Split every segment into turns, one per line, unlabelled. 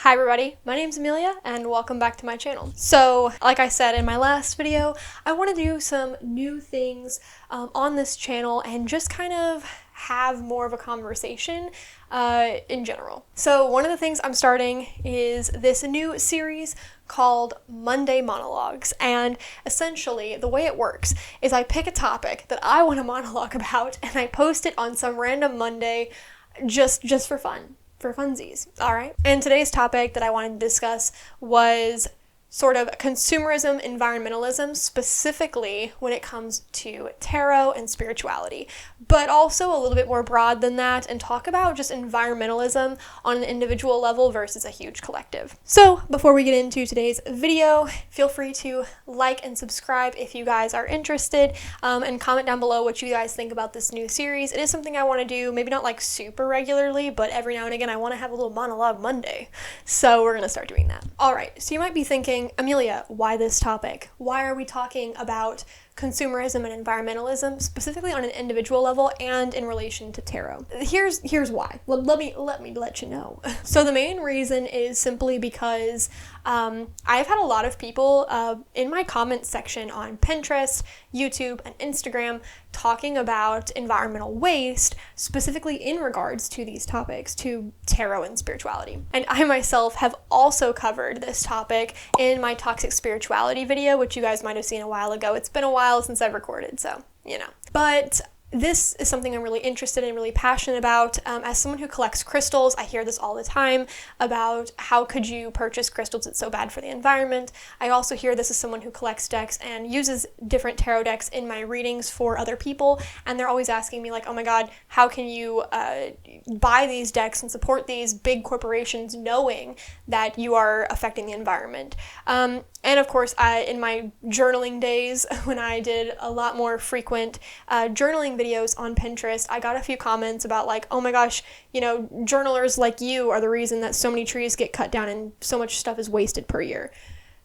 Hi everybody, my name's Amelia and welcome back to my channel. So, like I said in my last video, I want to do some new things on this channel and just kind of have more of a conversation in general. So one of the things I'm starting is this new series called Monday Monologues, and essentially the way it works is I pick a topic that I want to monologue about and I post it on some random Monday just for fun. For funsies, alright? And today's topic that I wanted to discuss was sort of consumerism, environmentalism, specifically when it comes to tarot and spirituality, but also a little bit more broad than that, and talk about just environmentalism on an individual level versus a huge collective. So before we get into today's video, feel free to like and subscribe if you guys are interested, and comment down below what you guys think about this new series. It is something I want to do, maybe not like super regularly, but every now and again I want to have a little monologue Monday, so we're gonna start doing that. Alright, so you might be thinking, Amelia, why this topic? Why are we talking about consumerism and environmentalism, specifically on an individual level and in relation to tarot? Here's why. Let me let you know. So the main reason is simply because I've had a lot of people in my comment section on Pinterest, YouTube, and Instagram talking about environmental waste, specifically in regards to these topics, to tarot and spirituality. And I myself have also covered this topic in my toxic spirituality video, which you guys might have seen a while ago. It's been a while since I've recorded, so, you know. But this is something I'm really interested in, really passionate about. As someone who collects crystals, I hear this all the time about how could you purchase crystals, it's so bad for the environment. I also hear this as someone who collects decks and uses different tarot decks in my readings for other people, and they're always asking me like, oh my god, how can you buy these decks and support these big corporations knowing that you are affecting the environment? And of course, in my journaling days, when I did a lot more frequent journaling videos on Pinterest, I got a few comments about like, oh my gosh, you know, journalers like you are the reason that so many trees get cut down and so much stuff is wasted per year.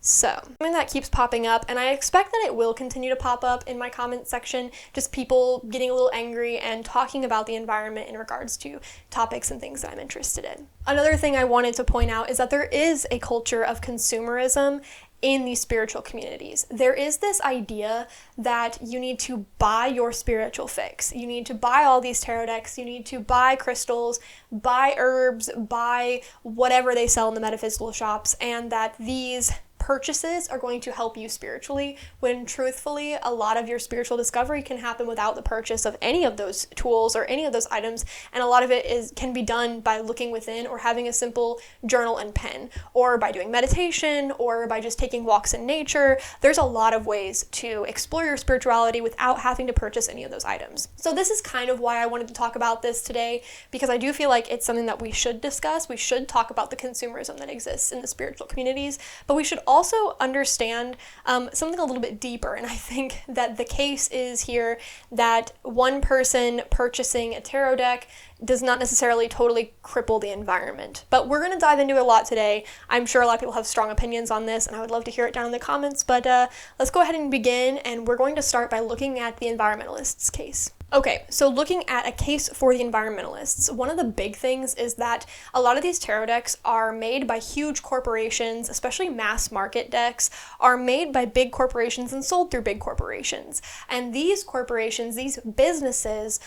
So, something that keeps popping up, and I expect that it will continue to pop up in my comment section, just people getting a little angry and talking about the environment in regards to topics and things that I'm interested in. Another thing I wanted to point out is that there is a culture of consumerism in these spiritual communities. There is this idea that you need to buy your spiritual fix. You need to buy all these tarot decks, you need to buy crystals, buy herbs, buy whatever they sell in the metaphysical shops, and that these purchases are going to help you spiritually, when truthfully a lot of your spiritual discovery can happen without the purchase of any of those tools or any of those items, and a lot of it can be done by looking within or having a simple journal and pen, or by doing meditation, or by just taking walks in nature. There's a lot of ways to explore your spirituality without having to purchase any of those items. So this is kind of why I wanted to talk about this today, because I do feel like it's something that we should discuss. We should talk about the consumerism that exists in the spiritual communities, but we should also understand something a little bit deeper, and I think that the case is here that one person purchasing a tarot deck does not necessarily totally cripple the environment. But we're going to dive into it a lot today. I'm sure a lot of people have strong opinions on this, and I would love to hear it down in the comments, but let's go ahead and begin, and we're going to start by looking at the environmentalists' case. Okay, so looking at a case for the environmentalists, one of the big things is that a lot of these tarot decks are made by huge corporations, especially mass market decks, are made by big corporations and sold through big corporations. And these corporations, these businesses,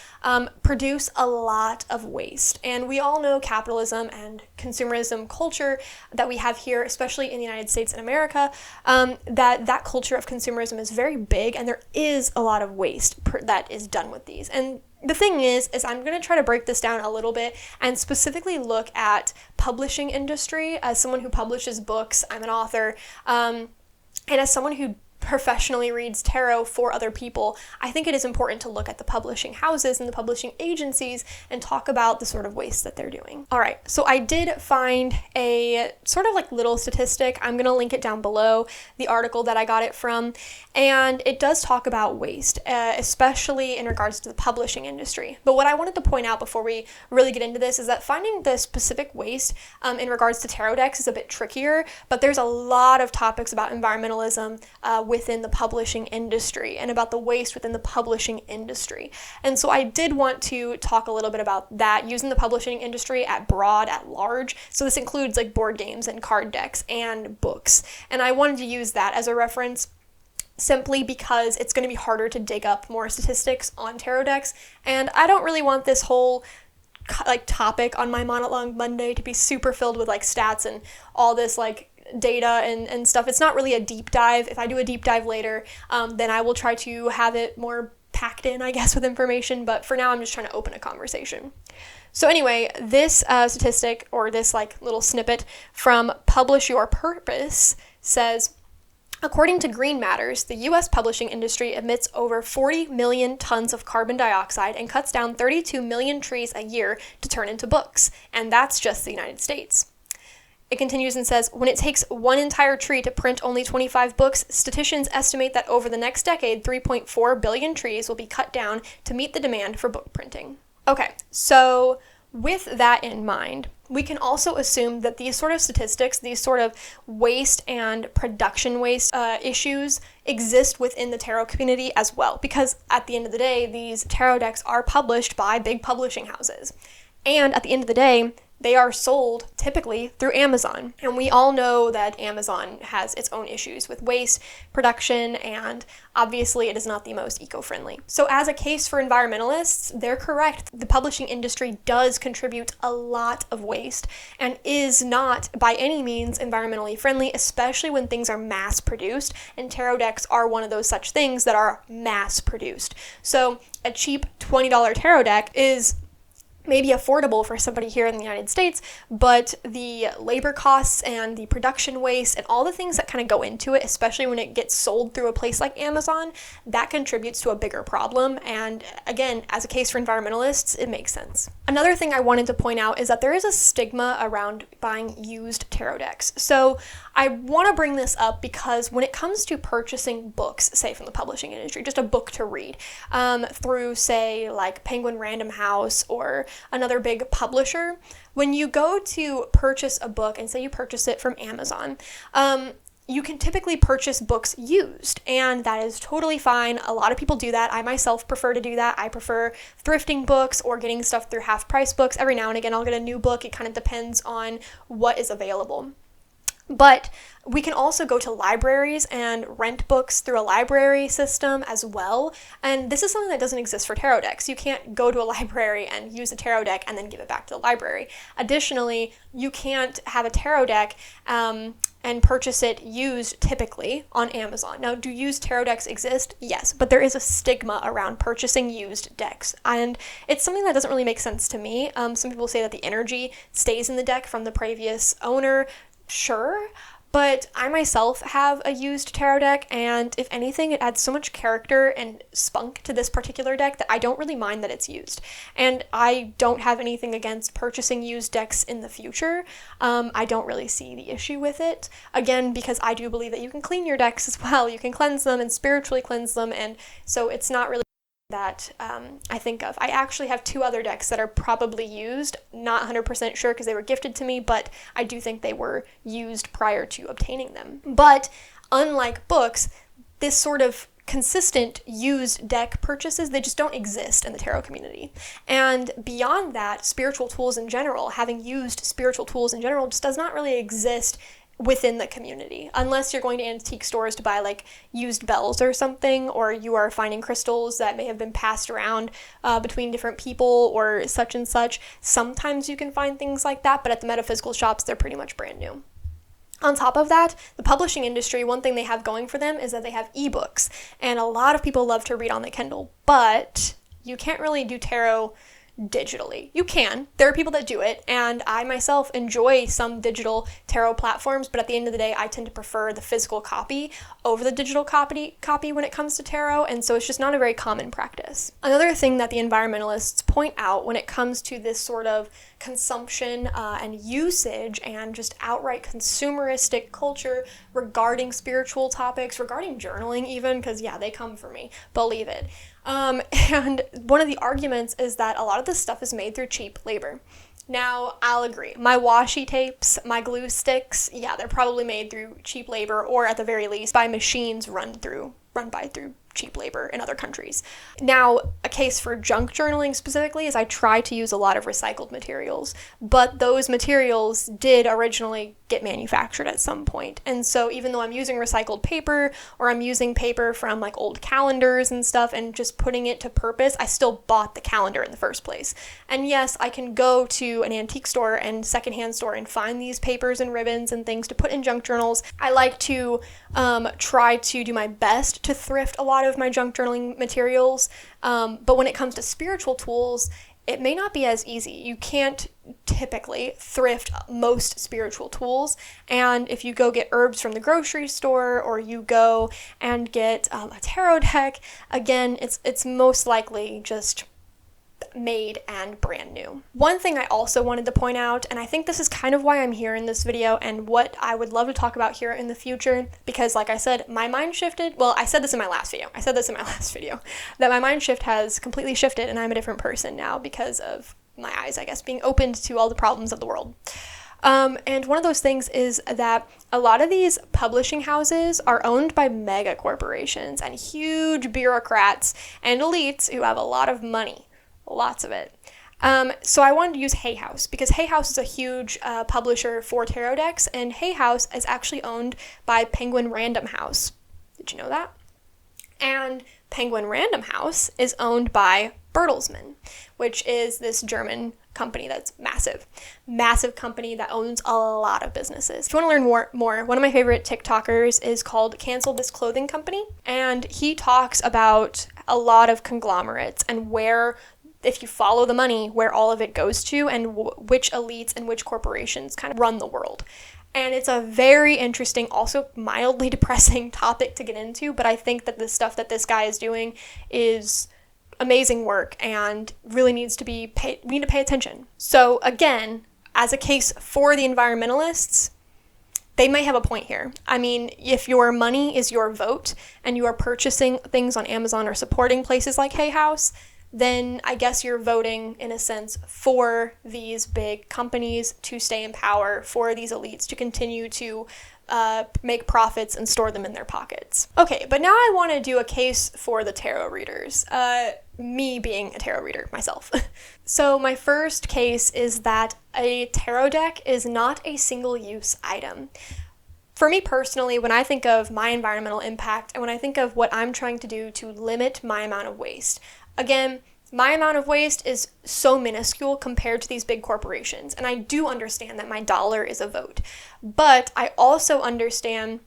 produce a lot of waste. And we all know capitalism and consumerism culture that we have here, especially in the United States and America, that culture of consumerism is very big, and there is a lot of waste that is done with these. And the thing is I'm going to try to break this down a little bit and specifically look at publishing industry. As someone who publishes books, I'm an author, and as someone who professionally reads tarot for other people, I think it is important to look at the publishing houses and the publishing agencies and talk about the sort of waste that they're doing. All right, so I did find a sort of like little statistic. I'm going to link it down below, the article that I got it from, and it does talk about waste, especially in regards to the publishing industry. But what I wanted to point out before we really get into this is that finding the specific waste in regards to tarot decks is a bit trickier, but there's a lot of topics about environmentalism within the publishing industry and about the waste within the publishing industry. And so I did want to talk a little bit about that, using the publishing industry at large. So this includes like board games and card decks and books. And I wanted to use that as a reference simply because it's going to be harder to dig up more statistics on tarot decks. And I don't really want this whole like topic on my monologue Monday to be super filled with like stats and all this like data and stuff. It's not really a deep dive. If I do a deep dive later, then I will try to have it more packed in, I guess, with information. But for now, I'm just trying to open a conversation. So anyway, this statistic, or this like little snippet from Publish Your Purpose, says, according to Green Matters, the U.S. publishing industry emits over 40 million tons of carbon dioxide and cuts down 32 million trees a year to turn into books. And that's just the United States. It continues and says, when it takes one entire tree to print only 25 books, statisticians estimate that over the next decade, 3.4 billion trees will be cut down to meet the demand for book printing. Okay, so with that in mind, we can also assume that these sort of statistics, these sort of waste and production waste issues exist within the tarot community as well, because at the end of the day, these tarot decks are published by big publishing houses. And at the end of the day, they are sold typically through Amazon. And we all know that Amazon has its own issues with waste, production, and obviously it is not the most eco-friendly. So as a case for environmentalists, they're correct. The publishing industry does contribute a lot of waste and is not by any means environmentally friendly, especially when things are mass produced. And tarot decks are one of those such things that are mass produced. So a cheap $20 tarot deck is maybe affordable for somebody here in the United States, but the labor costs and the production waste and all the things that kind of go into it, especially when it gets sold through a place like Amazon, that contributes to a bigger problem. And again, as a case for environmentalists, it makes sense. Another thing I wanted to point out is that there is a stigma around buying used tarot decks. So I want to bring this up because when it comes to purchasing books, say from the publishing industry, just a book to read, through say like Penguin Random House or another big publisher, when you go to purchase a book and say you purchase it from Amazon, you can typically purchase books used, and that is totally fine. A lot of people do that. I myself prefer to do that. I prefer thrifting books or getting stuff through half-price books. Every now and again, I'll get a new book. It kind of depends on what is available. But we can also go to libraries and rent books through a library system as well. And this is something that doesn't exist for tarot decks. You can't go to a library and use a tarot deck and then give it back to the library. Additionally, you can't have a tarot deck and purchase it used typically on Amazon. Now, do used tarot decks exist? Yes, but there is a stigma around purchasing used decks. And it's something that doesn't really make sense to me. Some people say that the energy stays in the deck from the previous owner. Sure, but I myself have a used tarot deck, and if anything, it adds so much character and spunk to this particular deck that I don't really mind that it's used. And I don't have anything against purchasing used decks in the future. I don't really see the issue with it. Again, because I do believe that you can clean your decks as well. You can cleanse them and spiritually cleanse them, and so it's not really that I think of. I actually have two other decks that are probably used, not 100% sure because they were gifted to me, but I do think they were used prior to obtaining them. But unlike books, this sort of consistent used deck purchases, they just don't exist in the tarot community. And beyond that, spiritual tools in general, having used spiritual tools in general, just does not really exist within the community, unless you're going to antique stores to buy like used bells or something, or you are finding crystals that may have been passed around between different people or such and such. Sometimes you can find things like that, but at the metaphysical shops, they're pretty much brand new. On top of that, the publishing industry, one thing they have going for them is that they have ebooks, and a lot of people love to read on the Kindle, but you can't really do tarot digitally. You can. There are people that do it, and I myself enjoy some digital tarot platforms, but at the end of the day, I tend to prefer the physical copy over the digital copy when it comes to tarot, and so it's just not a very common practice. Another thing that the environmentalists point out when it comes to this sort of consumption and usage and just outright consumeristic culture regarding spiritual topics, regarding journaling even, because yeah, they come for me, believe it. And one of the arguments is that a lot of this stuff is made through cheap labor. Now, I'll agree. My washi tapes, my glue sticks, yeah, they're probably made through cheap labor, or at the very least by machines run by through cheap labor in other countries. Now, a case for junk journaling specifically is I try to use a lot of recycled materials, but those materials did originally get manufactured at some point. And so even though I'm using recycled paper, or I'm using paper from like old calendars and stuff and just putting it to purpose, I still bought the calendar in the first place. And yes, I can go to an antique store and secondhand store and find these papers and ribbons and things to put in junk journals. I like to try to do my best to thrift a lot of my junk journaling materials, but when it comes to spiritual tools, it may not be as easy. You can't typically thrift most spiritual tools, and if you go get herbs from the grocery store, or you go and get a tarot deck, again, it's most likely just made and brand new. One thing I also wanted to point out, and I think this is kind of why I'm here in this video and what I would love to talk about here in the future, because like I said, my mind shifted. Well, I said this in my last video, that my mind shift has completely shifted and I'm a different person now because of my eyes, I guess, being opened to all the problems of the world. And one of those things is that a lot of these publishing houses are owned by mega corporations and huge bureaucrats and elites who have a lot of money. Lots of it. So I wanted to use Hay House because Hay House is a huge publisher for tarot decks, and Hay House is actually owned by Penguin Random House. Did you know that? And Penguin Random House is owned by Bertelsmann, which is this German company that's massive company that owns a lot of businesses. If you want to learn more, one of my favorite TikTokers is called Cancel This Clothing Company, and he talks about a lot of conglomerates and where, if you follow the money, where all of it goes to and which elites and which corporations kind of run the world. And it's a very interesting, also mildly depressing topic to get into, but I think that the stuff that this guy is doing is amazing work and really needs to be we need to pay attention. So again, as a case for the environmentalists, they may have a point here. I mean, if your money is your vote and you are purchasing things on Amazon or supporting places like Hay House, then I guess you're voting, in a sense, for these big companies to stay in power, for these elites to continue to make profits and store them in their pockets. Okay, but now I want to do a case for the tarot readers, me being a tarot reader myself. So my first case is that a tarot deck is not a single-use item. For me personally, when I think of my environmental impact and when I think of what I'm trying to do to limit my amount of waste, again, my amount of waste is so minuscule compared to these big corporations, and I do understand that my dollar is a vote, but I also understand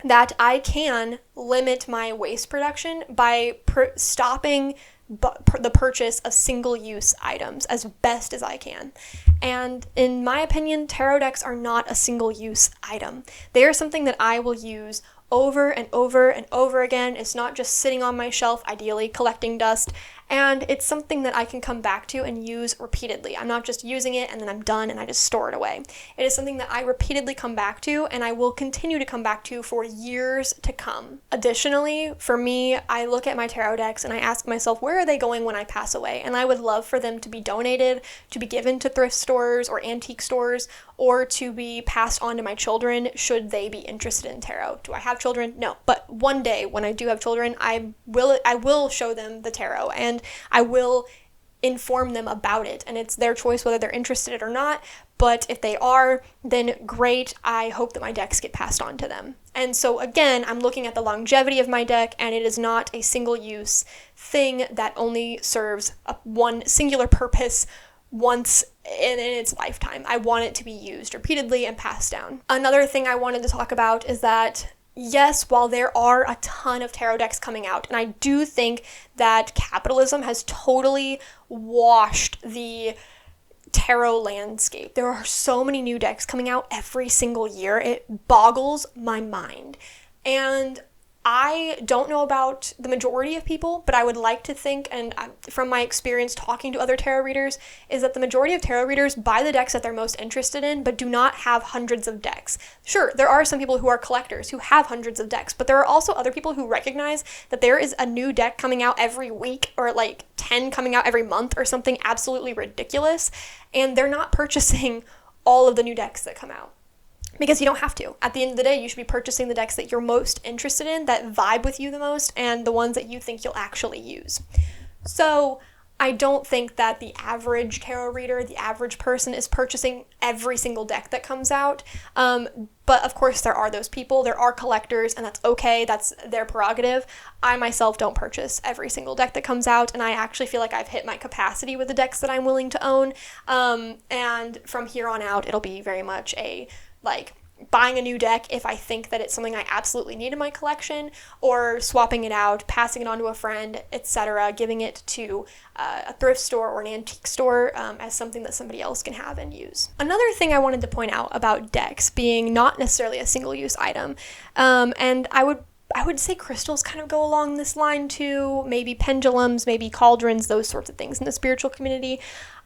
that I can limit my waste production by stopping the purchase of single-use items as best as I can. And in my opinion, tarot decks are not a single-use item. They are something that I will use over and over and over again. It's not just sitting on my shelf, ideally collecting dust, and it's something that I can come back to and use repeatedly. I'm not just using it and then I'm done and I just store it away. It is something that I repeatedly come back to and I will continue to come back to for years to come. Additionally, for me, I look at my tarot decks and I ask myself, where are they going when I pass away? And I would love for them to be donated, to be given to thrift stores or antique stores, or to be passed on to my children should they be interested in tarot. Do I have children? No. But one day when I do have children, I will show them the tarot and I will inform them about it. And it's their choice whether they're interested or not. But if they are, then great. I hope that my decks get passed on to them. And so again, I'm looking at the longevity of my deck, and it is not a single-use thing that only serves one singular purpose once in its lifetime. I want it to be used repeatedly and passed down. Another thing I wanted to talk about is that, yes, while there are a ton of tarot decks coming out, and I do think that capitalism has totally washed the tarot landscape. There are so many new decks coming out every single year. It boggles my mind. And I don't know about the majority of people, but I would like to think, and from my experience talking to other tarot readers, is that the majority of tarot readers buy the decks that they're most interested in, but do not have hundreds of decks. Sure, there are some people who are collectors who have hundreds of decks, but there are also other people who recognize that there is a new deck coming out every week, or like 10 coming out every month, or something absolutely ridiculous, and they're not purchasing all of the new decks that come out. Because you don't have to. At the end of the day, you should be purchasing the decks that you're most interested in, that vibe with you the most, and the ones that you think you'll actually use. So I don't think that the average tarot reader, the average person, is purchasing every single deck that comes out. But of course, there are those people. There are collectors, and that's okay. That's their prerogative. I myself don't purchase every single deck that comes out, and I actually feel like I've hit my capacity with the decks that I'm willing to own. And from here on out, it'll be very much like buying a new deck if I think that it's something I absolutely need in my collection, or swapping it out, passing it on to a friend, etc., giving it to a thrift store or an antique store as something that somebody else can have and use. Another thing I wanted to point out about decks being not necessarily a single-use item, and I would say crystals kind of go along this line too, maybe pendulums, maybe cauldrons, those sorts of things in the spiritual community.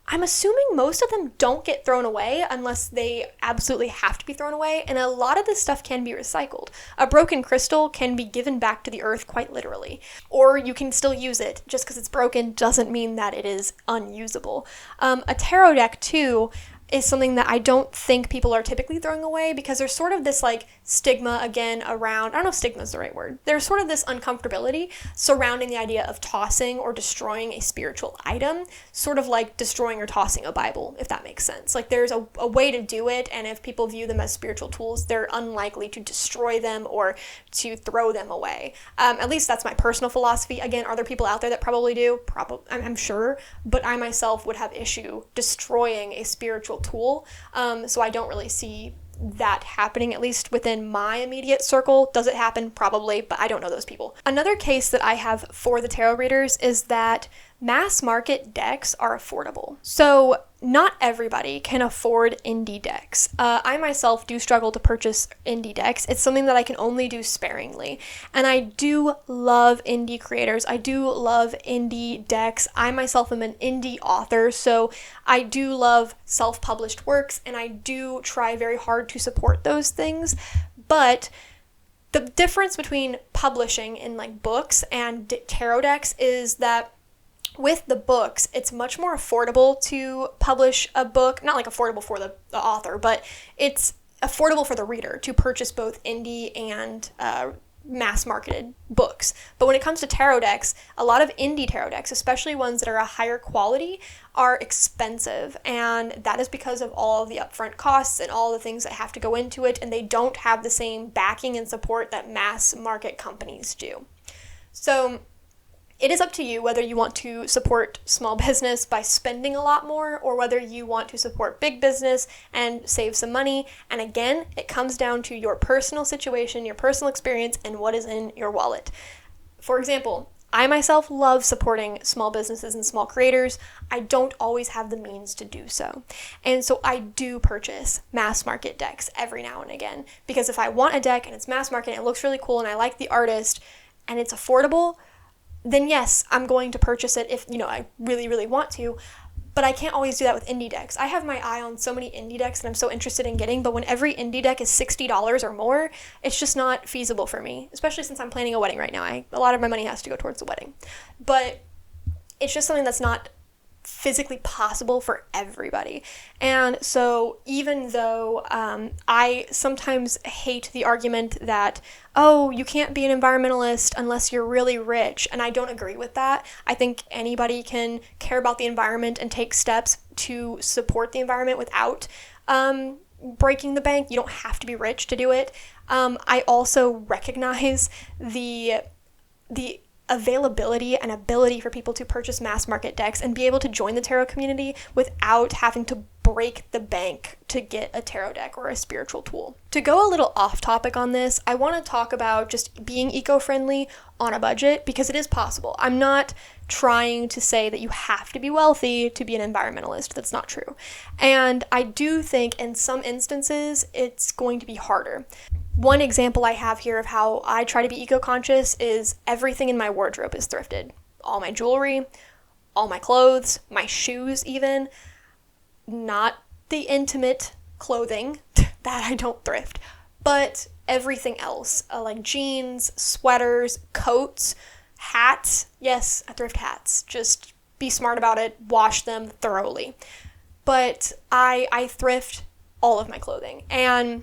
I'm assuming most of them don't get thrown away unless they absolutely have to be thrown away, and a lot of this stuff can be recycled. A broken crystal can be given back to the earth quite literally, or you can still use it. Just because it's broken doesn't mean that it is unusable. A tarot deck, too, is something that I don't think people are typically throwing away, because there's sort of this like stigma again around, I don't know if stigma is the right word, there's sort of this uncomfortability surrounding the idea of tossing or destroying a spiritual item, sort of like destroying or tossing a Bible, if that makes sense. Like there's a way to do it, and if people view them as spiritual tools, they're unlikely to destroy them or to throw them away. At least that's my personal philosophy. Again, are there people out there that probably do? Probably, I'm sure, but I myself would have issue destroying a spiritual tool, so I don't really see that happening, at least within my immediate circle. Does it happen? Probably, but I don't know those people. Another case that I have for the tarot readers is that mass market decks are affordable. So not everybody can afford indie decks. I myself do struggle to purchase indie decks. It's something that I can only do sparingly. And I do love indie creators. I do love indie decks. I myself am an indie author, so I do love self-published works, and I do try very hard to support those things. But the difference between publishing in like books and tarot decks is that with the books, it's much more affordable to publish a book, not like affordable for the author, but it's affordable for the reader to purchase both indie and mass marketed books. But when it comes to tarot decks, a lot of indie tarot decks, especially ones that are a higher quality, are expensive, and that is because of all of the upfront costs and all the things that have to go into it, and they don't have the same backing and support that mass market companies do. So it is up to you whether you want to support small business by spending a lot more, or whether you want to support big business and save some money. And again, it comes down to your personal situation, your personal experience, and what is in your wallet. For example, I myself love supporting small businesses and small creators. I don't always have the means to do so. And so I do purchase mass market decks every now and again, because if I want a deck and it's mass market and it looks really cool and I like the artist and it's affordable, then yes, I'm going to purchase it if, I really, really want to, but I can't always do that with indie decks. I have my eye on so many indie decks that I'm so interested in getting, but when every indie deck is $60 or more, it's just not feasible for me, especially since I'm planning a wedding right now. A lot of my money has to go towards the wedding, but it's just something that's not physically possible for everybody. And so even though I sometimes hate the argument that, oh, you can't be an environmentalist unless you're really rich, and I don't agree with that. I think anybody can care about the environment and take steps to support the environment without breaking the bank. You don't have to be rich to do it. I also recognize the availability and ability for people to purchase mass market decks and be able to join the tarot community without having to break the bank to get a tarot deck or a spiritual tool. To go a little off topic on this, I want to talk about just being eco-friendly on a budget, because it is possible. I'm not trying to say that you have to be wealthy to be an environmentalist. That's not true. And I do think in some instances it's going to be harder. one example I have here of how I try to be eco-conscious is everything in my wardrobe is thrifted. All my jewelry, all my clothes, my shoes even, not the intimate clothing that I don't thrift, but everything else, like jeans, sweaters, coats, hats. Yes, I thrift hats. Just be smart about it, wash them thoroughly. But I thrift all of my clothing, and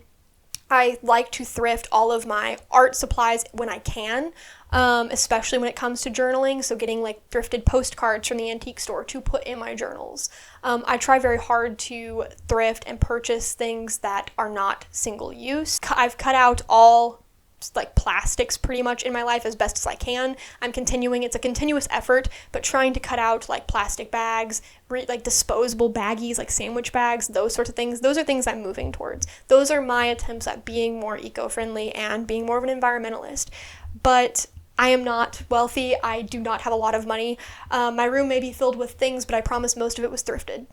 I like to thrift all of my art supplies when I can, especially when it comes to journaling. So getting like thrifted postcards from the antique store to put in my journals. I try very hard to thrift and purchase things that are not single use. I've cut out all like plastics pretty much in my life as best as I can. It's a continuous effort, but trying to cut out like plastic bags, like disposable baggies, like sandwich bags, those sorts of things. Those are things I'm moving towards. Those are my attempts at being more eco-friendly and being more of an environmentalist. But I am not wealthy. I do not have a lot of money. My room may be filled with things, but I promise most of it was thrifted.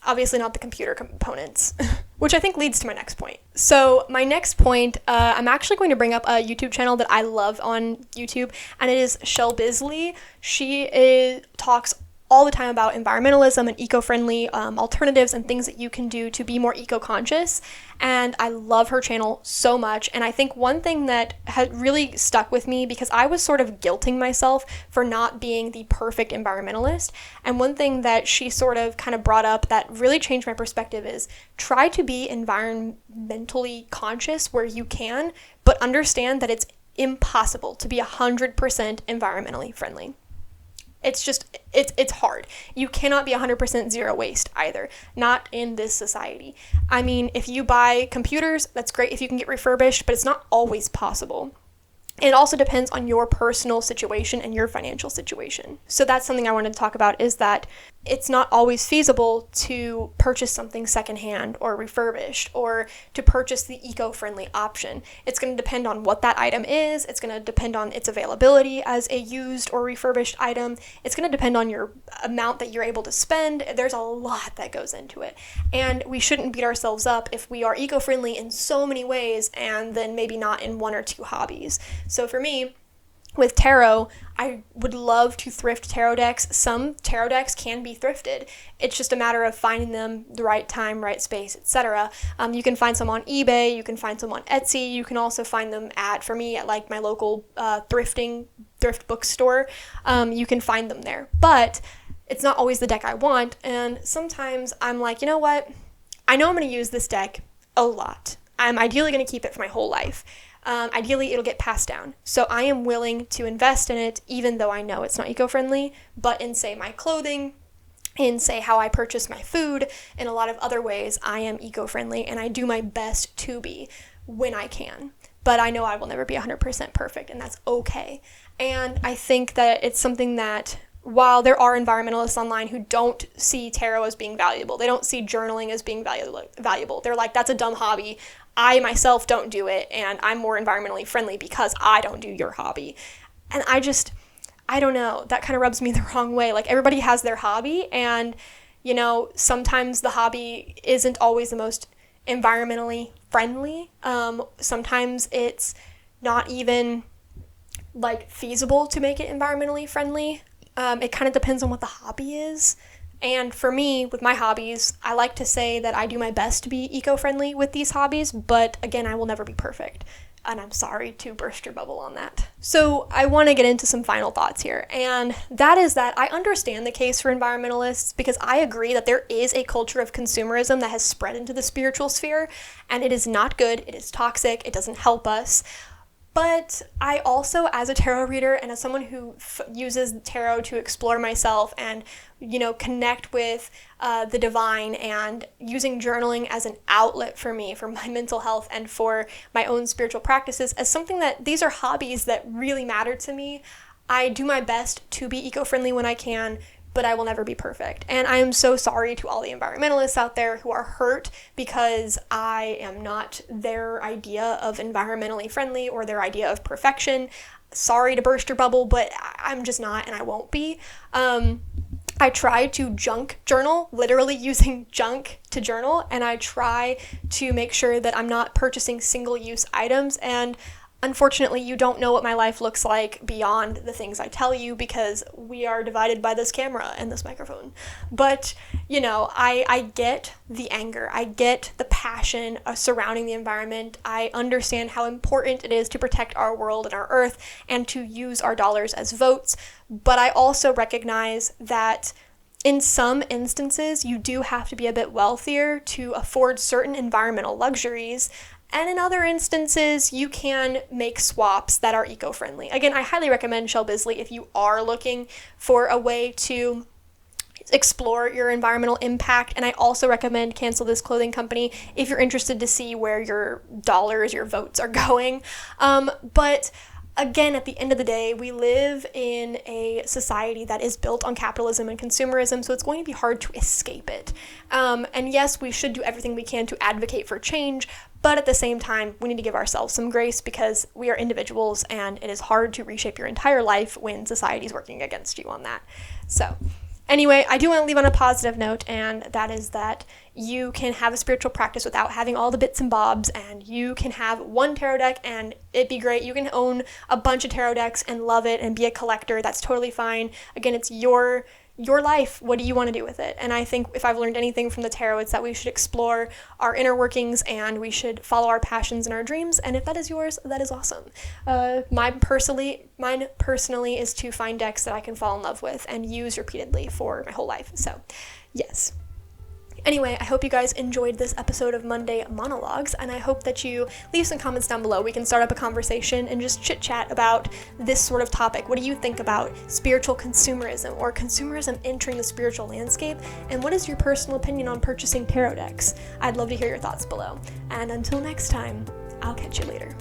Obviously not the computer components, which I think leads to my next point. So my next point, I'm actually going to bring up a YouTube channel that I love on YouTube, and it is Shel Bisley. She talks all the time about environmentalism and eco-friendly alternatives and things that you can do to be more eco-conscious, and I love her channel so much. And I think one thing that had really stuck with me, because I was sort of guilting myself for not being the perfect environmentalist, and one thing that she sort of kind of brought up that really changed my perspective is try to be environmentally conscious where you can, but understand that it's impossible to be 100% environmentally friendly. It's hard. You cannot be 100% zero waste either, not in this society. I mean, if you buy computers, that's great if you can get refurbished, but it's not always possible. It also depends on your personal situation and your financial situation. So that's something I wanted to talk about, is that it's not always feasible to purchase something secondhand or refurbished, or to purchase the eco-friendly option. It's going to depend on what that item is. It's going to depend on its availability as a used or refurbished item. It's going to depend on your amount that you're able to spend. There's a lot that goes into it. And we shouldn't beat ourselves up if we are eco-friendly in so many ways and then maybe not in one or two hobbies. So for me, with tarot, I would love to thrift tarot decks. Some tarot decks can be thrifted. It's just a matter of finding them the right time, right space, etc. You can find some on eBay. You can find some on Etsy. You can also find them for me, at like my local thrift bookstore. You can find them there. But it's not always the deck I want. And sometimes I'm like, you know what? I know I'm going to use this deck a lot. I'm ideally going to keep it for my whole life. Ideally, it'll get passed down. So I am willing to invest in it, even though I know it's not eco-friendly, but in, say, my clothing, in, say, how I purchase my food, in a lot of other ways, I am eco-friendly, and I do my best to be when I can. But I know I will never be 100% perfect, and that's okay. And I think that it's something that, while there are environmentalists online who don't see tarot as being valuable, they don't see journaling as being valuable. They're like, that's a dumb hobby. I myself don't do it, and I'm more environmentally friendly because I don't do your hobby. And I don't know, that kind of rubs me the wrong way. Like, everybody has their hobby, and, you know, sometimes the hobby isn't always the most environmentally friendly. Sometimes it's not even, like, feasible to make it environmentally friendly. It kind of depends on what the hobby is. And for me, with my hobbies, I like to say that I do my best to be eco-friendly with these hobbies, but again, I will never be perfect. And I'm sorry to burst your bubble on that. So I want to get into some final thoughts here. And that is that I understand the case for environmentalists, because I agree that there is a culture of consumerism that has spread into the spiritual sphere, and it is not good. It is toxic. It doesn't help us. But I also, as a tarot reader and as someone who uses tarot to explore myself and, you know, connect with the divine, and using journaling as an outlet for me, for my mental health and for my own spiritual practices, as something that these are hobbies that really matter to me, I do my best to be eco-friendly when I can, but I will never be perfect. And I am so sorry to all the environmentalists out there who are hurt because I am not their idea of environmentally friendly or their idea of perfection. Sorry to burst your bubble, but I'm just not, and I won't be. I try to junk journal, literally using junk to journal, and I try to make sure that I'm not purchasing single-use items. And unfortunately, you don't know what my life looks like beyond the things I tell you, because we are divided by this camera and this microphone. But, you know, I get the anger. I get the passion surrounding the environment. I understand how important it is to protect our world and our earth and to use our dollars as votes. But I also recognize that in some instances, you do have to be a bit wealthier to afford certain environmental luxuries. And in other instances, you can make swaps that are eco-friendly. Again, I highly recommend Shel Bisley if you are looking for a way to explore your environmental impact. And I also recommend Cancel This Clothing Company if you're interested to see where your dollars, your votes are going. But again, at the end of the day, we live in a society that is built on capitalism and consumerism, so it's going to be hard to escape it. And yes, we should do everything we can to advocate for change, but at the same time, we need to give ourselves some grace because we are individuals and it is hard to reshape your entire life when society is working against you on that. So anyway, I do want to leave on a positive note, and that is that you can have a spiritual practice without having all the bits and bobs, and you can have one tarot deck and it'd be great. You can own a bunch of tarot decks and love it and be a collector. That's totally fine. Again, it's your life. What do you want to do with it? And I think if I've learned anything from the tarot, it's that we should explore our inner workings and we should follow our passions and our dreams. And if that is yours, that is awesome. Mine personally is to find decks that I can fall in love with and use repeatedly for my whole life. So yes. Anyway, I hope you guys enjoyed this episode of Monday Monologues, and I hope that you leave some comments down below. We can start up a conversation and just chit-chat about this sort of topic. What do you think about spiritual consumerism or consumerism entering the spiritual landscape? And what is your personal opinion on purchasing tarot decks? I'd love to hear your thoughts below. And until next time, I'll catch you later.